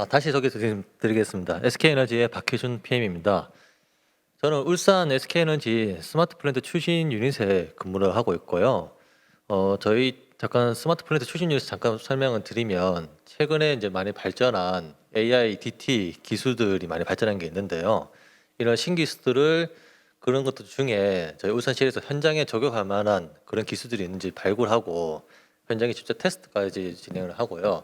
다시 소개드리겠습니다. SK에너지의 박혜준 PM입니다. 저는 울산 SK에너지 스마트 플랜트 추진 유닛에 근무를 하고 있고요. 저희 잠깐 스마트 플랜트 추진 유닛 잠깐 설명을 드리면 최근에 이제 많이 발전한 AI, DT 기술들이 많이 발전한 게 있는데요. 이런 신기술들을 그런 것들 중에 저희 울산시에서 현장에 적용할 만한 그런 기술들이 있는지 발굴하고 현장에 직접 테스트까지 진행을 하고요.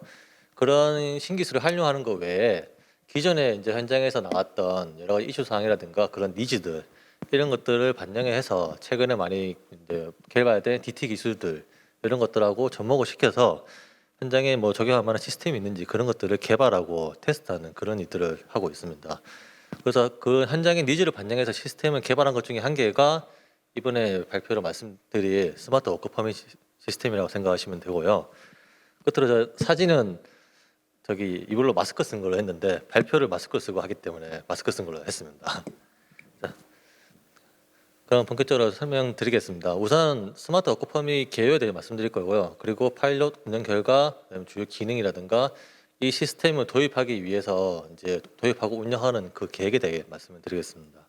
그런 신기술을 활용하는 것 외에 기존에 이제 현장에서 나왔던 여러 가지 이슈 사항이라든가 그런 니즈들 이런 것들을 반영해서 최근에 많이 이제 개발된 DT 기술들 이런 것들하고 접목을 시켜서 현장에 뭐 적용할 만한 시스템이 있는지 그런 것들을 개발하고 테스트하는 그런 일들을 하고 있습니다. 그래서 그 현장의 니즈를 반영해서 시스템을 개발한 것 중에 한 개가 이번에 발표로 말씀드릴 스마트 워크 퍼밋 시스템이라고 생각하시면 되고요. 끝으로 사진은 이불로 마스크 쓴 걸로 했는데 발표를 마스크 쓰고 하기 때문에 마스크 쓴 걸로 했습니다. 자, 그럼 본격적으로 설명드리겠습니다. 우선 스마트 워크 퍼밋 개요에 대해 말씀드릴 거고요. 그리고 파일럿 운영 결과, 주요 기능이라든가 이 시스템을 도입하기 위해서 이제 도입하고 운영하는 그 계획에 대해 말씀을 드리겠습니다.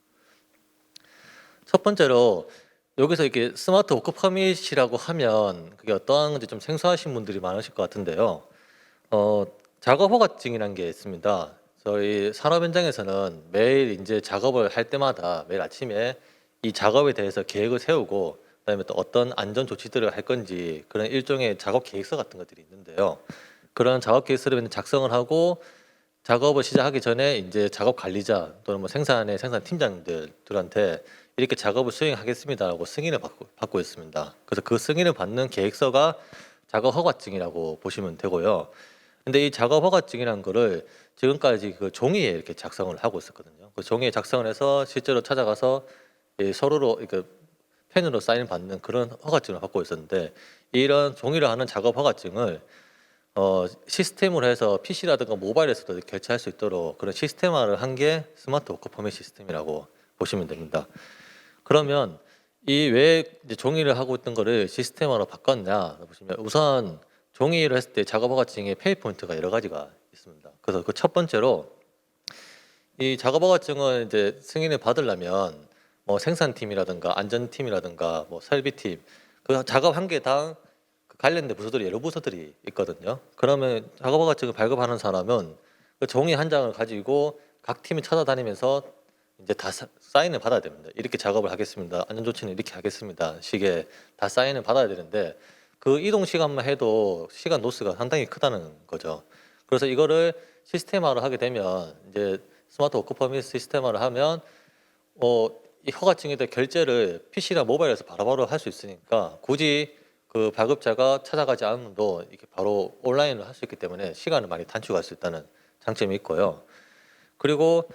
첫 번째로 여기서 이렇게 스마트 워크 퍼밋이라고 하면 그게 어떠한 건지 좀 생소하신 분들이 많으실 것 같은데요. 작업 허가증이라는 게 있습니다. 저희 산업 현장에서는 매일 이제 작업을 할 때마다 매일 아침에 이 작업에 대해서 계획을 세우고 그다음에 또 어떤 안전 조치들을 할 건지 그런 일종의 작업 계획서 같은 것들이 있는데요. 그런 작업 계획서를 작성을 하고 작업을 시작하기 전에 이제 작업 관리자 또는 뭐 생산 팀장들한테 이렇게 작업을 수행하겠습니다라고 승인을 받고 있습니다. 그래서 그 승인을 받는 계획서가 작업 허가증이라고 보시면 되고요. 근데 이 작업 허가증이라는 거를 지금까지 그 종이에 이렇게 작성을 하고 있었거든요. 그 종이에 작성을 해서 실제로 찾아가서 서로로 펜으로 사인 받는 그런 허가증을 받고 있었는데 이런 종이로 하는 작업 허가증을 시스템으로 해서 PC라든가 모바일에서도 결제할 수 있도록 그런 시스템화를 한 게 스마트 워크 퍼밋 시스템이라고 보시면 됩니다. 그러면 이 왜 종이를 하고 있던 거를 시스템화로 바꿨냐 보시면 우선 종이를 했을 때 작업 허가증에 페이 포인트가 여러 가지가 있습니다. 그래서 그 첫 번째로 이 작업 허가증을 이제 승인을 받으려면 뭐 생산팀이라든가 안전팀이라든가 뭐 설비팀 그 작업 한 개당 그 관련된 부서들이 여러 부서들이 있거든요. 그러면 작업 허가증을 발급하는 사람은 그 종이 한 장을 가지고 각 팀이 찾아다니면서 이제 다 사인을 받아야 됩니다. 이렇게 작업을 하겠습니다. 안전 조치는 이렇게 하겠습니다. 식에 다 사인을 받아야 되는데 그 이동 시간만 해도 시간 노스가 상당히 크다는 거죠. 그래서 이거를 시스템화를 하게 되면 이제 스마트 워크 퍼밋 시스템화를 하면 이 허가증에 대한 결제를 PC나 모바일에서 바로바로 할 수 있으니까 굳이 그 발급자가 찾아가지 않아도 이렇게 바로 온라인으로 할 수 있기 때문에 시간을 많이 단축할 수 있다는 장점이 있고요. 그리고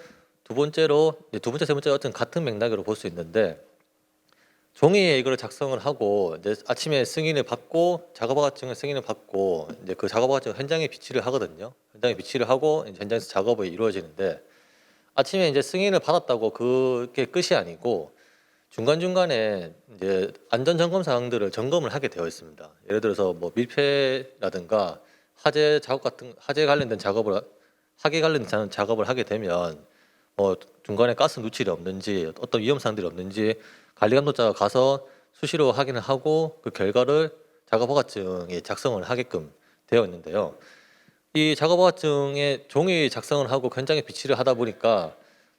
두 번째로 두 번째, 세 번째 어떤 같은 맥락으로 볼 수 있는데 종이에 이거를 작성을 하고 이제 아침에 승인을 받고 작업허가증을 승인을 받고 이제 그 작업허가증 현장에 비치를 하거든요. 현장에 비치를 하고 이제 현장에서 작업이 이루어지는데 아침에 이제 승인을 받았다고 그게 끝이 아니고 중간중간에 이제 안전 점검 사항들을 점검을 하게 되어 있습니다. 예를 들어서 뭐 밀폐라든가 화재 관련된 작업을 하게 관련된 작업을 하게 되면 뭐 중간에 가스 누출이 없는지 어떤 위험 사항들이 없는지 관리 감독자가 가서 수시로 확인을 하고 그 결과를 작업 허가증에 작성을 하게끔 되어 있는데요. 이 작업 허가증에 종이 작성을 하고 현장에 비치를 하다 보니까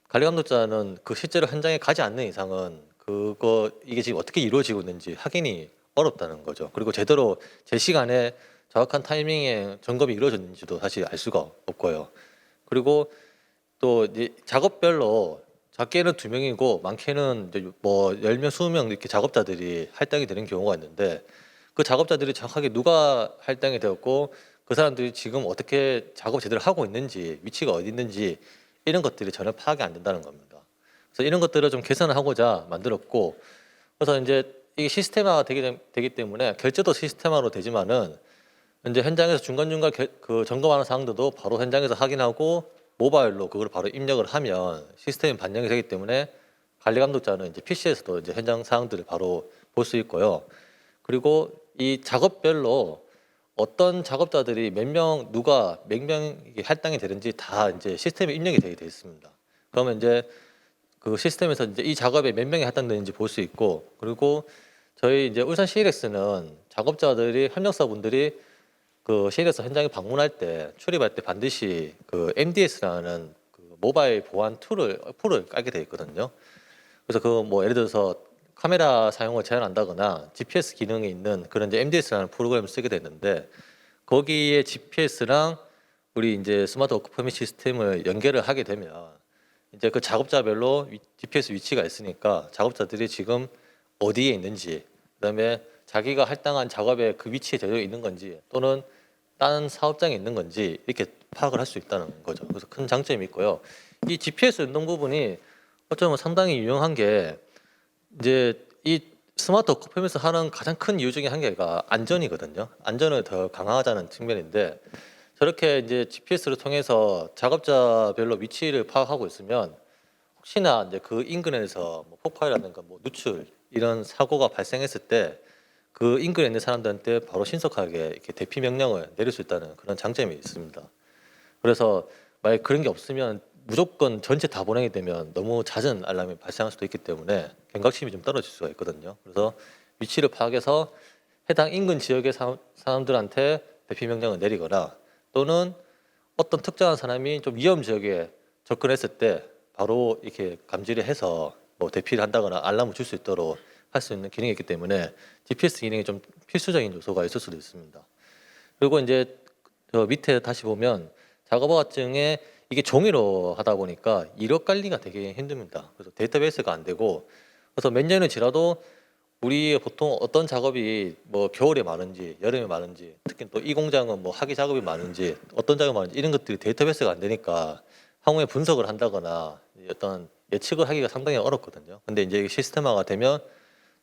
관리 감독자는 그 실제로 현장에 가지 않는 이상은 이게 지금 어떻게 이루어지고 있는지 확인이 어렵다는 거죠. 그리고 제대로 제 시간에 정확한 타이밍에 점검이 이루어졌는지도 사실 알 수가 없고요. 그리고 또 이제 작업별로 작게는 2명이고 많게는 이제 뭐 10명, 20명 이렇게 작업자들이 할당이 되는 경우가 있는데 그 작업자들이 정확하게 누가 할당이 되었고 그 사람들이 지금 어떻게 작업 제대로 하고 있는지 위치가 어디 있는지 이런 것들이 전혀 파악이 안 된다는 겁니다. 그래서 이런 것들을 좀 개선을 하고자 만들었고 그래서 이제 이게 시스템화가 되기 때문에 결제도 시스템화로 되지만은 이제 현장에서 중간중간 그 점검하는 사항들도 바로 현장에서 확인하고 모바일로 그걸 바로 입력을 하면 시스템이 반영이 되기 때문에 관리 감독자는 이제 PC에서도 이제 현장 사항들을 바로 볼 수 있고요. 그리고 이 작업별로 어떤 작업자들이 몇 명 누가 몇 명이 할당이 되는지 다 이제 시스템에 입력이 되게 돼 있습니다. 그러면 이제 그 시스템에서 이제 이 작업에 몇 명이 할당되는지 볼 수 있고, 그리고 저희 이제 울산 CLX는 작업자들이 협력사분들이 그 CLX 현장에 방문할 때 출입할 때 반드시 그 MDS라는 그 모바일 보안 툴을 어플을 깔게 돼 있거든요. 그래서 그 뭐 예를 들어서 카메라 사용을 제한한다거나 GPS 기능이 있는 그런 이제 MDS라는 프로그램을 쓰게 됐는데, 거기에 GPS랑 우리 이제 스마트 워크 퍼밋 시스템을 연결을 하게 되면 이제 그 작업자별로 GPS 위치가 있으니까 작업자들이 지금 어디에 있는지, 그다음에 자기가 할당한 작업에 그 위치에 되어 있는 건지 또는 다른 사업장에 있는 건지 이렇게 파악을 할 수 있다는 거죠. 그래서 큰 장점이 있고요. 이 GPS 연동 부분이 어쩌면 상당히 유용한 게, 이제 이 스마트 워크 퍼밋을 하는 가장 큰 이유 중에 한 개가 안전이거든요. 안전을 더 강화하자는 측면인데, 저렇게 이제 GPS를 통해서 작업자별로 위치를 파악하고 있으면 혹시나 이제 그 인근에서 뭐 폭발이라든가 뭐 누출 이런 사고가 발생했을 때 그 인근에 있는 사람들한테 바로 신속하게 이렇게 대피 명령을 내릴 수 있다는 그런 장점이 있습니다. 그래서 만약 그런 게 없으면 무조건 전체 다 보내게 되면 너무 잦은 알람이 발생할 수도 있기 때문에 경각심이 좀 떨어질 수가 있거든요. 그래서 위치를 파악해서 해당 인근 지역의 사람들한테 대피 명령을 내리거나, 또는 어떤 특정한 사람이 좀 위험 지역에 접근했을 때 바로 이렇게 감지를 해서 뭐 대피를 한다거나 알람을 줄 수 있도록 할 수 있는 기능이 있기 때문에 GPS 기능이 좀 필수적인 요소가 있을 수도 있습니다. 그리고 이제 저 밑에 다시 보면 작업허가증에 이게 종이로 하다 보니까 이력 관리가 되게 힘듭니다. 그래서 데이터베이스가 안 되고, 그래서 몇 년이 지나도 우리 보통 어떤 작업이 뭐 겨울에 많은지 여름에 많은지, 특히 또 이 공장은 뭐 하기 작업이 많은지 어떤 작업이 많은지 이런 것들이 데이터베이스가 안 되니까 향후에 분석을 한다거나 어떤 예측을 하기가 상당히 어렵거든요. 근데 이제 시스템화가 되면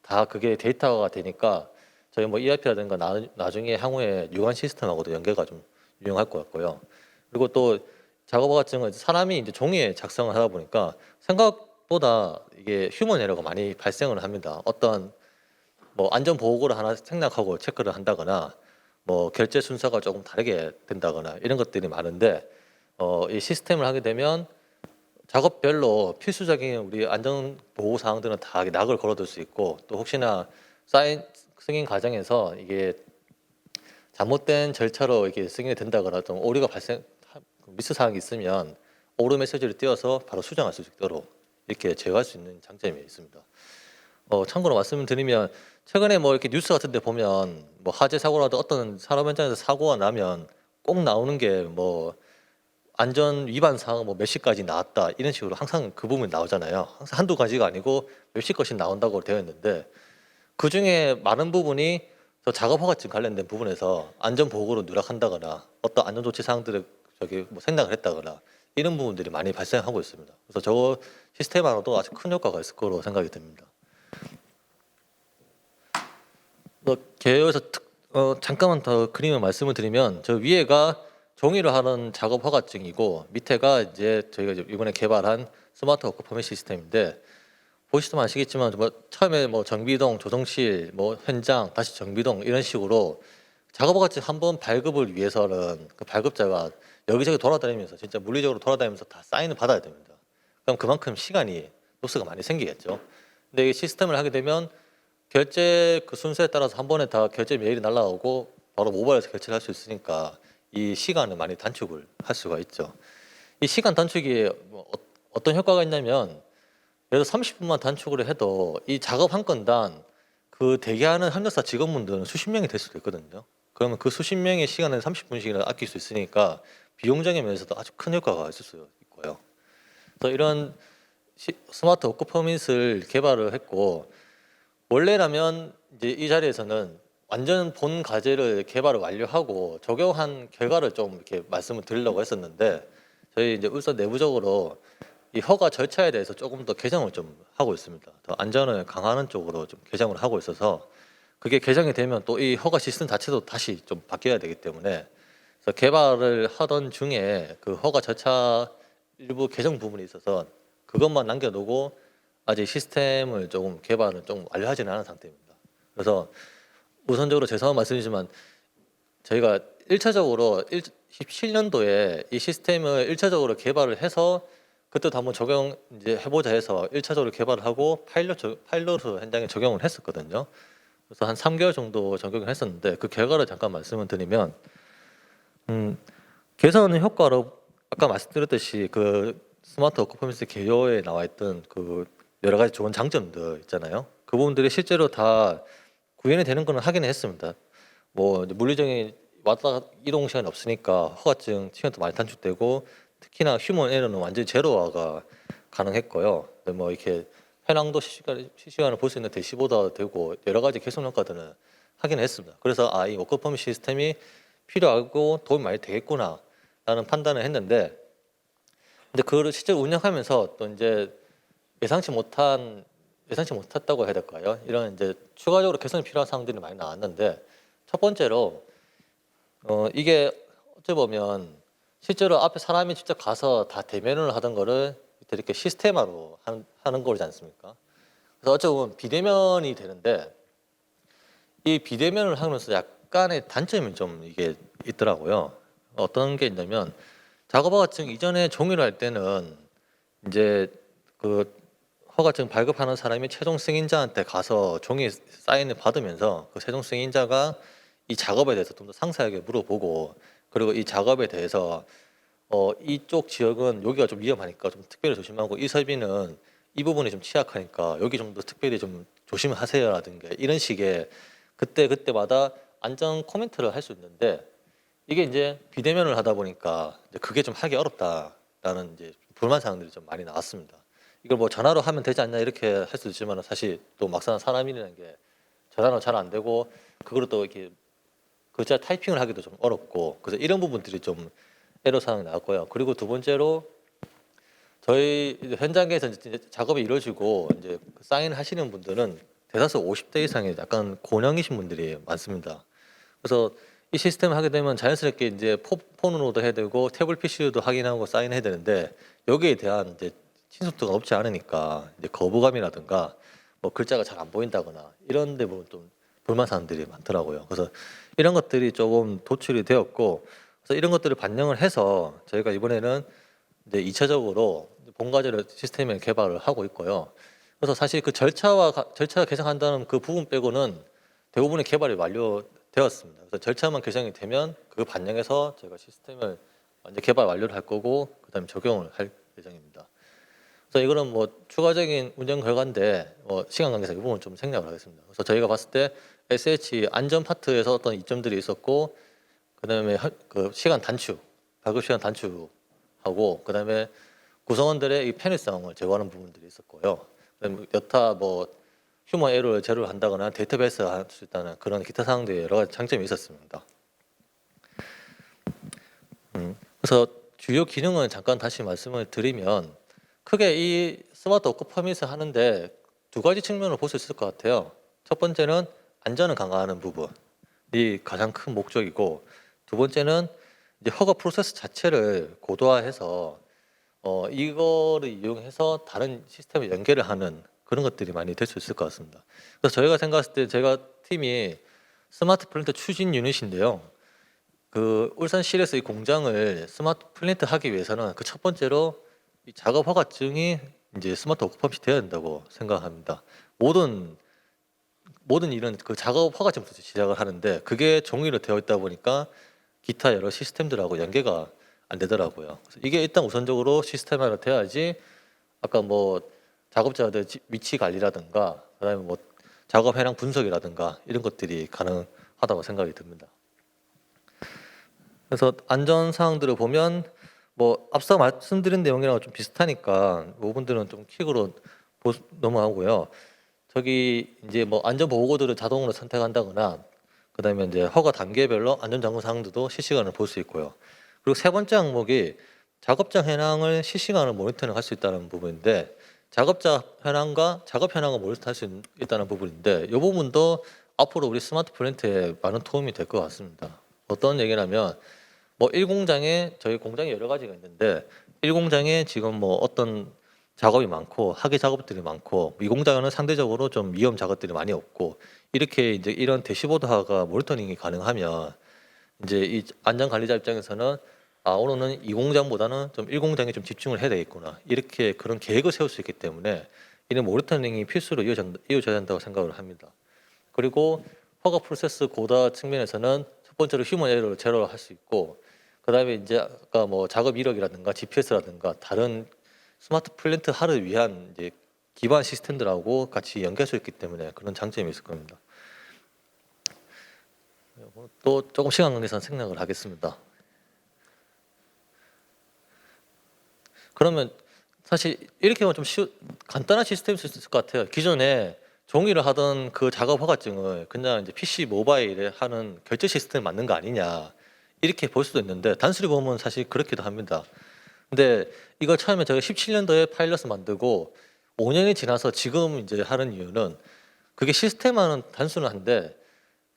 다 그게 데이터가 되니까 저희 뭐 ERP라든가 나중에 향후에 유관 시스템하고도 연계가 좀 유용할 것 같고요. 그리고 또 작업허 같은 건 사람이 이제 종이에 작성을 하다 보니까 생각보다 이게 휴먼 에러가 많이 발생을 합니다. 어떤 뭐 안전 보고를 하나 생략하고 체크를 한다거나 뭐 결제 순서가 조금 다르게 된다거나 이런 것들이 많은데, 이 시스템을 하게 되면 작업별로 필수적인 우리 안전 보호 사항들은 다 낙을 걸어둘 수 있고, 또 혹시나 사인 승인 과정에서 이게 잘못된 절차로 이렇게 승인이 된다거나 좀 오류가 발생 미스 사항이 있으면 오류 메시지를 띄워서 바로 수정할 수 있도록 이렇게 제어할 수 있는 장점이 있습니다. 참고로 말씀드리면 최근에 뭐 이렇게 뉴스 같은 데 보면 뭐 화재 사고라도 어떤 산업 현장에서 사고가 나면 꼭 나오는 게 뭐 안전 위반 사항 뭐 몇십 가지 나왔다 이런 식으로 항상 그 부분이 나오잖아요. 항상 한두 가지가 아니고 몇십 건씩 나온다고 되어 있는데, 그 중에 많은 부분이 저 작업 허가증 관련된 부분에서 안전 보고로 누락한다거나 어떤 안전 조치 사항들을 저기 뭐 생략을 했다거나 이런 부분들이 많이 발생하고 있습니다. 그래서 저 시스템 하나도 아주 큰 효과가 있을 거로 생각이 듭니다. 개요에서 잠깐만 더 그림을 말씀을 드리면, 저 위에가 종이로 하는 작업 허가증이고 밑에가 이제 저희가 이번에 개발한 스마트 워크 퍼밋 시스템인데, 보시면 아시겠지만 뭐 처음에 뭐 정비동, 조정실, 뭐 현장, 다시 정비동 이런 식으로 작업 허가증 한 번 발급을 위해서는 그 발급자가 여기저기 돌아다니면서 진짜 물리적으로 돌아다니면서 다 사인을 받아야 됩니다. 그럼 그만큼 시간이 로스가 많이 생기겠죠. 근데 이 시스템을 하게 되면 결제 그 순서에 따라서 한 번에 다 결제 메일이 날라오고 바로 모바일에서 결제를 할 수 있으니까 이 시간을 많이 단축을 할 수가 있죠. 이 시간 단축이 뭐 어떤 효과가 있냐면, 예를 들어 30분만 단축을 해도 이 작업 한 건당 그 대기하는 협력사 직원분들은 수십 명이 될 수도 있거든요. 그러면 그 수십 명의 시간을 30분씩이나 아낄 수 있으니까 비용적인 면에서도 아주 큰 효과가 있을 수 있고요. 그래서 이런 스마트 워크 퍼밋을 개발을 했고, 원래라면 이제 이 자리에서는 완전 본 과제를 개발을 완료하고 적용한 결과를 좀 이렇게 말씀을 드리려고 했었는데, 저희 이제 울산 내부적으로 이 허가 절차에 대해서 조금 더 개정을 좀 하고 있습니다. 더 안전을 강화하는 쪽으로 좀 개정을 하고 있어서, 그게 개정이 되면 또 이 허가 시스템 자체도 다시 좀 바뀌어야 되기 때문에, 그래서 개발을 하던 중에 그 허가 절차 일부 개정 부분이 있어서 그것만 남겨두고 아직 시스템을 조금 개발을 좀 완료하지는 않은 상태입니다. 그래서 우선적으로 죄송한 말씀이지만 저희가 1차적으로 17년도에 이 시스템을 1차적으로 개발을 해서 그때도 한번 적용 이제 해보자 해서 1차적으로 개발을 하고 파일럿으로 현장에 적용을 했었거든요. 그래서 한 3개월 정도 적용을 했었는데 그 결과를 잠깐 말씀을 드리면 음, 개선 효과로 아까 말씀드렸듯이 그 스마트 워크 퍼미스 개요에 나와 있던 그 여러 가지 좋은 장점들 있잖아요. 그 부분들이 실제로 다 구현이 되는 거는 하긴 했습니다. 뭐 이제 물리적인 왔다 이동 시간이 없으니까 허가증 시간도 많이 단축되고 특히나 휴먼 에러는 완전히 제로화가 가능했고요. 뭐 이렇게 현황도 실시간으로 볼 수 있는 대시보다 되고 여러 가지 개선 효과들은 하긴 했습니다. 그래서 이 워크 퍼밋 시스템이 필요하고 도움이 많이 되겠구나라는 판단을 했는데, 근데 그거를 실제로 운영하면서 또 이제 예상치 못했다고 해야 될까요? 이런 이제 추가적으로 개선이 필요한 사항들이 많이 나왔는데, 첫 번째로 이게 어찌 보면 실제로 앞에 사람이 직접 가서 다 대면을 하던 거를 이렇게 시스템화로 하는 거지 않습니까? 그래서 어찌 보면 비대면이 되는데 이 비대면을 하면서 약간의 단점이 좀 이게 있더라고요. 어떤 게 있냐면 작업허가증 이전에 종이를 할 때는 이제 그 허가증 발급하는 사람이 최종 승인자한테 가서 종이 사인을 받으면서 그 최종 승인자가 이 작업에 대해서 좀 더 상세하게 물어보고, 그리고 이 작업에 대해서 이쪽 지역은 여기가 좀 위험하니까 좀 특별히 조심하고 이 설비는 이 부분이 좀 취약하니까 여기 정도 특별히 좀 조심하세요라든가 이런 식의 그때마다 안전 코멘트를 할 수 있는데, 이게 이제 비대면을 하다 보니까 이제 그게 좀 하기 어렵다라는 이제 불만 사항들이 좀 많이 나왔습니다. 이걸 뭐 전화로 하면 되지 않냐 이렇게 할 수도 있지만 사실 또 막상 사람이라는 게 전화로 잘 안 되고 그거를 또 이렇게 글자 타이핑을 하기도 좀 어렵고, 그래서 이런 부분들이 좀 애로 사항이 나왔고요. 그리고 두 번째로 저희 이제 현장에서 이제 작업이 이루어지고 이제 그 사인 하시는 분들은 대다수 50대 이상의 약간 고령이신 분들이 많습니다. 그래서 이 시스템을 하게 되면 자연스럽게 이제 폰으로도 해야 되고 태블 PC로도 확인하고 사인해야 되는데 여기에 대한 이제 친숙도가 높지 않으니까 이제 거부감이라든가 뭐 글자가 잘 안 보인다거나 이런 데 보면 좀 불만 사항들이 많더라고요. 그래서 이런 것들이 조금 도출이 되었고, 그래서 이런 것들을 반영을 해서 저희가 이번에는 이제 2차적으로 본과제로 시스템을 개발을 하고 있고요. 그래서 사실 그 절차 개선한다는 그 부분 빼고는 대부분의 개발이 완료되었습니다. 그래서 절차만 개선이 되면 그 반영해서 저희가 시스템을 완전 개발 완료를 할 거고 그다음에 적용을 할 예정입니다. 그래서 이거는 뭐 추가적인 운영 결과인데 시간 관계상 이 부분 좀 생략을 하겠습니다. 그래서 저희가 봤을 때 SH 안전 파트에서 어떤 이점들이 있었고, 그다음에 그 시간 단축, 발급 시간 단축하고, 그다음에 구성원들의 이 편의성을 제고하는 부분들이 있었고요. 그다음에 여타 뭐 휴먼 에러를 제로를 한다거나 데이터베이스 할 수 있다는 그런 기타 사항들이 여러 가지 장점이 있었습니다. 그래서 주요 기능은 잠깐 다시 말씀을 드리면, 크게 이 스마트 워크 퍼밋을 하는데 두 가지 측면을 볼 수 있을 것 같아요. 첫 번째는 안전을 강화하는 부분이 가장 큰 목적이고, 두 번째는 이제 허가 프로세스 자체를 고도화해서 이거를 이용해서 다른 시스템을 연결을 하는 그런 것들이 많이 될 수 있을 것 같습니다. 그래서 저희가 생각했을 때 제가 팀이 스마트 플랜트 추진 유닛인데요. 그 울산시에서 이 공장을 스마트 플랜트 하기 위해서는 그 첫 번째로 이 작업 허가증이 이제 스마트 워크펌이 되어야 된다고 생각합니다. 모든 일은 그 작업 허가증부터 시작을 하는데 그게 종이로 되어 있다 보니까 기타 여러 시스템들하고 연계가 안 되더라고요. 그래서 이게 일단 우선적으로 시스템화가 돼야지 아까 뭐 작업자들 위치 관리라든가 그다음에 뭐 작업 현황 분석이라든가 이런 것들이 가능하다고 생각이 듭니다. 그래서 안전 사항들을 보면 뭐 앞서 말씀드린 내용이랑 좀 비슷하니까 이 부분들은 좀 킥으로 넘어가고요. 저기 이제 뭐 안전 보고들을 자동으로 선택한다거나 그다음에 이제 허가 단계별로 안전 점검 사항들도 실시간으로 볼 수 있고요. 그리고 세 번째 항목이 작업장 현황을 실시간으로 모니터링 할 수 있다는 부분인데, 작업자 현황과 작업 현황을 모니터링 할 수 있다는 부분인데 이 부분도 앞으로 우리 스마트 플랜트에 많은 도움이 될 것 같습니다. 어떤 얘기냐면 뭐 1공장에 저희 공장이 여러 가지가 있는데 1공장에 지금 뭐 어떤 작업이 많고 하계 작업들이 많고 이 공장은 상대적으로 좀 위험 작업들이 많이 없고 이렇게 이제 이런 대시보드화가 모니터링이 가능하면 이제 이 안전 관리자 입장에서는 오늘은 이 공장보다는 좀 1 공장에 좀 집중을 해야 되겠구나. 이렇게 그런 계획을 세울 수 있기 때문에 이런 모니터링이 필수로 이어져야 한다고 생각을 합니다. 그리고 허가 프로세스 고다 측면에서는 첫 번째로 휴먼 에러를 제로로 할 수 있고, 그다음에 이제 아까 뭐 작업 이력이라든가 GPS라든가 다른 스마트 플랜트 하를 위한 이제 기반 시스템들하고 같이 연계할 수 있기 때문에 그런 장점이 있을 겁니다. 또 조금 시간 관계상 생략을 하겠습니다. 그러면 사실 이렇게 하면 좀 간단한 시스템일 수 있을 것 같아요. 기존에 종이를 하던 그 작업 허가증을 그냥 이제 PC 모바일에 하는 결제 시스템 맞는 거 아니냐, 이렇게 볼 수도 있는데 단순히 보면 사실 그렇기도 합니다. 근데 이걸 처음에 저희가 17년도에 파일럿을 만들고 5년이 지나서 지금 이제 하는 이유는 그게 시스템화는 단순한데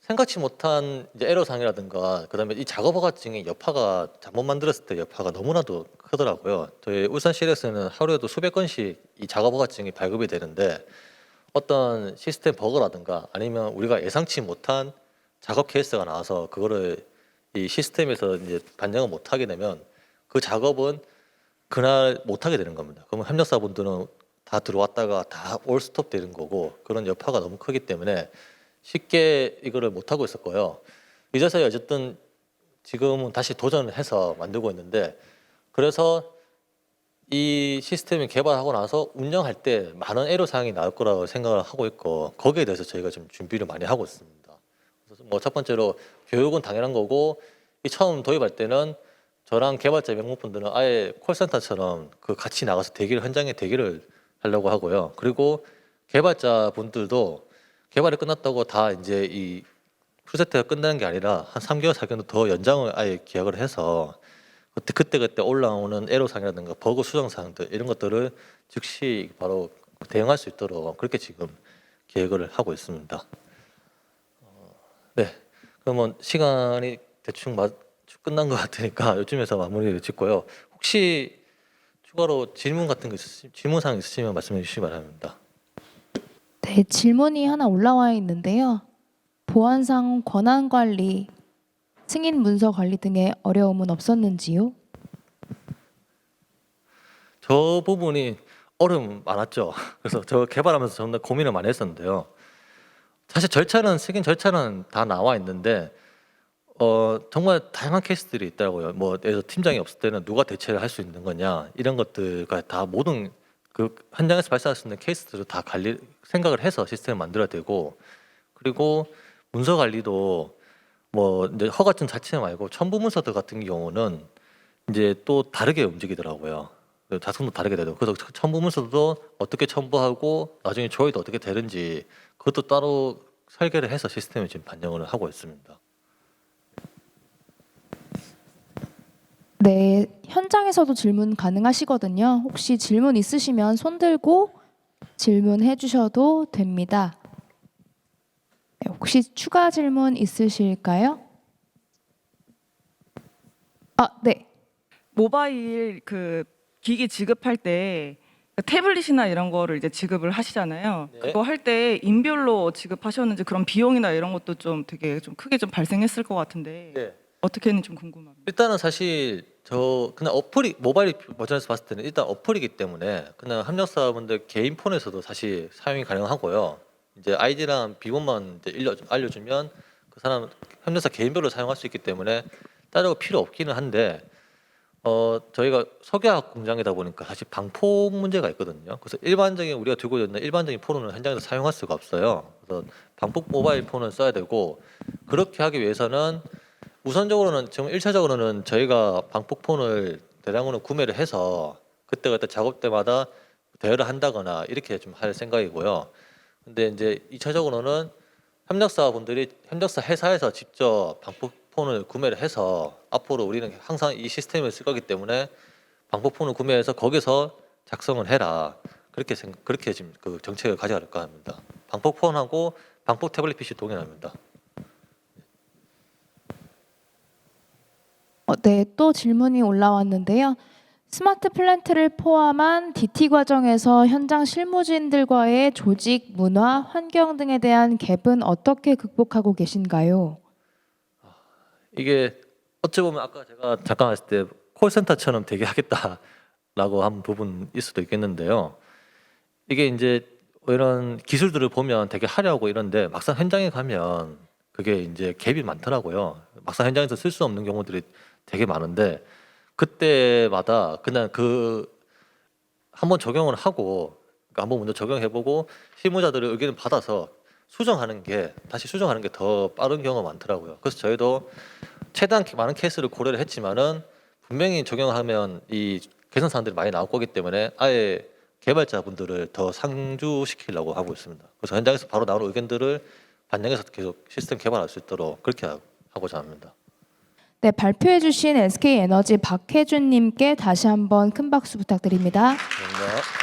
생각지 못한 이제 애로사항이라든가 그다음에 이 작업 허가증의 여파가 잘못 만들었을 때 여파가 너무나도 크더라고요. 저희 울산시에서는 하루에도 수백 건씩 이 작업 허가증이 발급이 되는데 어떤 시스템 버그라든가 아니면 우리가 예상치 못한 작업 케이스가 나와서 그거를 이 시스템에서 이제 반영을 못하게 되면 그 작업은 그날 못하게 되는 겁니다. 그러면 협력사분들은 다 들어왔다가 다 올 스톱 되는 거고, 그런 여파가 너무 크기 때문에 쉽게 이거를 못하고 있었고요. 이제서야 어쨌든 지금은 다시 도전을 해서 만들고 있는데, 그래서 이 시스템을 개발하고 나서 운영할 때 많은 애로사항이 나올 거라고 생각을 하고 있고, 거기에 대해서 저희가 좀 준비를 많이 하고 있습니다. 그래서 뭐 첫 번째로 교육은 당연한 거고, 이 처음 도입할 때는 저랑 개발자 명목분들은 아예 콜센터처럼 그 같이 나가서 현장에 대기를 하려고 하고요. 그리고 개발자 분들도 개발이 끝났다고 다 이제 이 프로젝트가 끝나는 게 아니라 한 3개월, 4개월 더 연장을 아예 계약을 해서 그때 올라오는 애로사항이라든가 버그 수정 사항들 이런 것들을 즉시 바로 대응할 수 있도록 그렇게 지금 계획을 하고 있습니다. 네, 그러면 시간이 대충 끝난 것 같으니까 이쯤에서 마무리를 짓고요. 혹시 추가로 질문 같은 거 질문 사항 있으시면 말씀해 주시기 바랍니다. 네, 질문이 하나 올라와 있는데요. 보안상 권한 관리, 승인 문서 관리 등의 어려움은 없었는지요? 저 부분이 어려움 많았죠. 그래서 저 개발하면서 정말 고민을 많이 했었는데요. 사실 승인 절차는 다 나와 있는데 정말 다양한 케이스들이 있더라고요. 뭐 예를 들어 팀장이 없을 때는 누가 대체를 할 수 있는 거냐, 이런 것들과 다 모든 그 현장에서 발생할 수 있는 케이스들을 다 생각을 해서 시스템을 만들어야 되고, 그리고 문서 관리도 뭐 이제 허가증 자체 말고 첨부 문서들 같은 경우는 이제 또 다르게 움직이더라고요. 작성도 다르게 되고, 그래서 첨부 문서도 어떻게 첨부하고 나중에 조회도 어떻게 되는지 그것도 따로 설계를 해서 시스템에 지금 반영을 하고 있습니다. 네, 현장에서도 질문 가능하시거든요. 혹시 질문 있으시면 손 들고 질문해 주셔도 됩니다. 네, 혹시 추가 질문 있으실까요? 네. 모바일 그 기기 지급할 때 태블릿이나 이런 거를 이제 지급을 하시잖아요. 네. 그거 할 때 인별로 지급하셨는지 그런 비용이나 이런 것도 좀 되게 좀 크게 좀 발생했을 것 같은데 네. 어떻게 했는지 좀 궁금합니다. 일단은 사실 그냥 모바일 버전에서 봤을 때는 일단 어플이기 때문에 그냥 협력사분들 개인 폰에서도 사실 사용이 가능하고요. 이제 아이디랑 비번만 이제 알려주면 그 사람 협력사 개인별로 사용할 수 있기 때문에 따로 필요 없기는 한데, 저희가 석유화학 공장이다 보니까 사실 방폭 문제가 있거든요. 그래서 우리가 들고 있는 일반적인 폰은 현장에서 사용할 수가 없어요. 그래서 방폭 모바일 폰을 써야 되고, 그렇게 하기 위해서는 우선적으로는 지금 1차적으로는 저희가 방폭폰을 대량으로 구매를 해서 그때그때 작업 때마다 대여를 한다거나 이렇게 좀 할 생각이고요. 근데 이제 2차적으로는 협력사 회사에서 직접 방폭폰을 구매를 해서 앞으로 우리는 항상 이 시스템을 쓸 거기 때문에 방폭폰을 구매해서 거기서 작성을 해라. 그렇게 지금 그 정책을 가져갈까 합니다. 방폭폰하고 방폭 태블릿 PC 동일합니다. 네, 또 질문이 올라왔는데요. 스마트 플랜트를 포함한 DT 과정에서 현장 실무진들과의 조직, 문화, 환경 등에 대한 갭은 어떻게 극복하고 계신가요? 이게 어찌 보면 아까 제가 잠깐 했을 때 콜센터처럼 되게 하겠다라고 한 부분일 수도 있겠는데요. 이게 이제 이런 기술들을 보면 되게 하려고 이런데 막상 현장에 가면 그게 이제 갭이 많더라고요. 막상 현장에서 쓸 수 없는 경우들이 되게 많은데 그때마다 그냥 그 한번 적용을 하고 그러니까 한번 먼저 적용해보고 실무자들의 의견을 받아서 다시 수정하는 게 더 빠른 경우가 많더라고요. 그래서 저희도 최대한 많은 케이스를 고려를 했지만은 분명히 적용하면 이 개선 사항들이 많이 나올 거기 때문에 아예 개발자분들을 더 상주시키려고 하고 있습니다. 그래서 현장에서 바로 나오는 의견들을 반영해서 계속 시스템 개발할 수 있도록 그렇게 하고자 합니다. 네, 발표해주신 SK에너지 박혜준님께 다시 한번 큰 박수 부탁드립니다. 감사합니다.